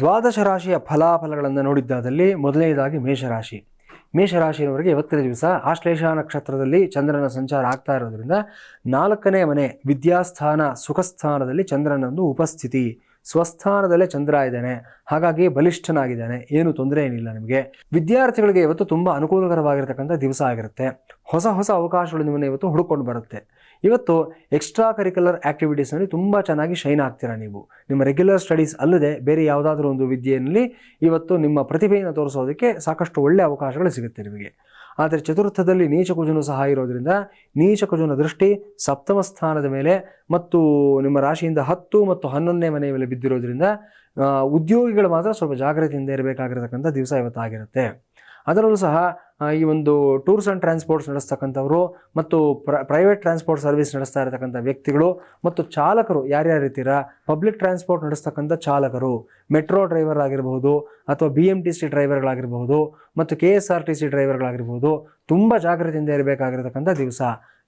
ದ್ವಾದಶ ರಾಶಿಯ ಫಲಾಫಲಗಳನ್ನು ನೋಡಿದ್ದಾದಲ್ಲಿ ಮೊದಲನೇದಾಗಿ ಮೇಷರಾಶಿ. ಮೇಷರಾಶಿಯವರಿಗೆ ಇವತ್ತಿನ ದಿವಸ ಆಶ್ಲೇಷ ನಕ್ಷತ್ರದಲ್ಲಿ ಚಂದ್ರನ ಸಂಚಾರ ಆಗ್ತಾ ಇರೋದ್ರಿಂದ 4ನೇ ಮನೆ ವಿದ್ಯಾಸ್ಥಾನ ಸುಖಸ್ಥಾನದಲ್ಲಿ ಚಂದ್ರನ ಒಂದು ಉಪಸ್ಥಿತಿ, ಸ್ವಸ್ಥಾನದಲ್ಲೇ ಚಂದ್ರ ಇದ್ದಾನೆ, ಹಾಗಾಗಿ ಬಲಿಷ್ಠನಾಗಿದ್ದಾನೆ, ಏನು ತೊಂದರೆ ಏನಿಲ್ಲ ನಿಮಗೆ. ವಿದ್ಯಾರ್ಥಿಗಳಿಗೆ ಇವತ್ತು ತುಂಬ ಅನುಕೂಲಕರವಾಗಿರ್ತಕ್ಕಂಥ ದಿವಸ ಆಗಿರುತ್ತೆ. ಹೊಸ ಹೊಸ ಅವಕಾಶಗಳು ನಿಮ್ಮನ್ನು ಇವತ್ತು ಹುಡುಕೊಂಡು ಬರುತ್ತೆ. ಇವತ್ತು ಎಕ್ಸ್ಟ್ರಾ ಕರಿಕ್ಯುಲರ್ ಆ್ಯಕ್ಟಿವಿಟೀಸ್ನಲ್ಲಿ ತುಂಬ ಚೆನ್ನಾಗಿ ಶೈನ್ ಆಗ್ತೀರಾ ನೀವು. ನಿಮ್ಮ ರೆಗ್ಯುಲರ್ ಸ್ಟಡೀಸ್ ಅಲ್ಲದೆ ಬೇರೆ ಯಾವುದಾದ್ರೂ ಒಂದು ವಿದ್ಯೆಯಲ್ಲಿ ಇವತ್ತು ನಿಮ್ಮ ಪ್ರತಿಭೆಯನ್ನು ತೋರಿಸೋದಕ್ಕೆ ಸಾಕಷ್ಟು ಒಳ್ಳೆಯ ಅವಕಾಶಗಳು ಸಿಗುತ್ತೆ ನಿಮಗೆ. ಆದರೆ ಚತುರ್ಥದಲ್ಲಿ ನೀಚಕುಜನು ಸಹ ಇರೋದ್ರಿಂದ ನೀಚಕುಜನ ದೃಷ್ಟಿ ಸಪ್ತಮ ಸ್ಥಾನದ ಮೇಲೆ ಮತ್ತು ನಿಮ್ಮ ರಾಶಿಯಿಂದ 10 ಮತ್ತು 11ನೇ ಮನೆಯ ಮೇಲೆ ಬಿದ್ದಿರೋದ್ರಿಂದ ಉದ್ಯೋಗಿಗಳು ಮಾತ್ರ ಸ್ವಲ್ಪ ಜಾಗ್ರತೆಯಿಂದ ಇರಬೇಕಾಗಿರತಕ್ಕಂಥ ದಿವಸ ಇವತ್ತಾಗಿರುತ್ತೆ. ಅದರಲ್ಲೂ ಸಹ ಈ ಒಂದು ಟೂರ್ಸ್ ಆ್ಯಂಡ್ ಟ್ರಾನ್ಸ್ಪೋರ್ಟ್ಸ್ ನಡೆಸ್ತಕ್ಕಂಥವರು ಮತ್ತು ಪ್ರೈವೇಟ್ ಟ್ರಾನ್ಸ್ಪೋರ್ಟ್ ಸರ್ವಿಸ್ ನಡೆಸ್ತಾ ಇರತಕ್ಕಂಥ ವ್ಯಕ್ತಿಗಳು ಮತ್ತು ಚಾಲಕರು ಯಾರ್ಯಾರಿರ್ತೀರಾ, ಪಬ್ಲಿಕ್ ಟ್ರಾನ್ಸ್ಪೋರ್ಟ್ ನಡೆಸ್ತಕ್ಕಂಥ ಚಾಲಕರು, ಮೆಟ್ರೋ ಡ್ರೈವರ್ ಆಗಿರಬಹುದು ಅಥವಾ BMTC ಡ್ರೈವರ್ಗಳಾಗಿರಬಹುದು ಮತ್ತು KSRTC ಡ್ರೈವರ್ಗಳಾಗಿರ್ಬೋದು, ತುಂಬ ಜಾಗ್ರತೆಯಿಂದ ಇರಬೇಕಾಗಿರತಕ್ಕಂಥ ದಿವಸ.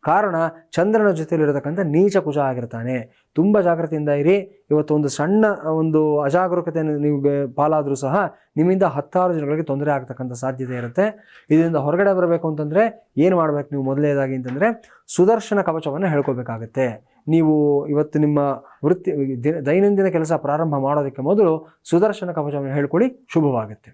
ಕಾರಣ ಚಂದ್ರನ ಜೊತೆಯಲ್ಲಿರತಕ್ಕಂಥ ನೀಚ ಕುಜ ಆಗಿರ್ತಾನೆ. ತುಂಬ ಜಾಗ್ರತೆಯಿಂದ ಇರಿ. ಇವತ್ತು ಒಂದು ಸಣ್ಣ ಒಂದು ಅಜಾಗರೂಕತೆಯನ್ನು ನೀವು ಪಾಲಾದರೂ ಸಹ ನಿಮ್ಮಿಂದ 10 ಜನಗಳಿಗೆ ತೊಂದರೆ ಆಗ್ತಕ್ಕಂಥ ಸಾಧ್ಯತೆ ಇರುತ್ತೆ. ಇದರಿಂದ ಹೊರಗಡೆ ಬರಬೇಕು ಅಂತಂದರೆ ಏನು ಮಾಡಬೇಕು ನೀವು ಮೊದಲನೇದಾಗಿ ಅಂತಂದರೆ ಸುದರ್ಶನ ಕವಚವನ್ನು ಹೇಳ್ಕೋಬೇಕಾಗತ್ತೆ. ನೀವು ಇವತ್ತು ನಿಮ್ಮ ದೈನಂದಿನ ಕೆಲಸ ಪ್ರಾರಂಭ ಮಾಡೋದಕ್ಕೆ ಮೊದಲು ಸುದರ್ಶನ ಕವಚವನ್ನು ಹೇಳ್ಕೊಳ್ಳಿ, ಶುಭವಾಗುತ್ತೆ.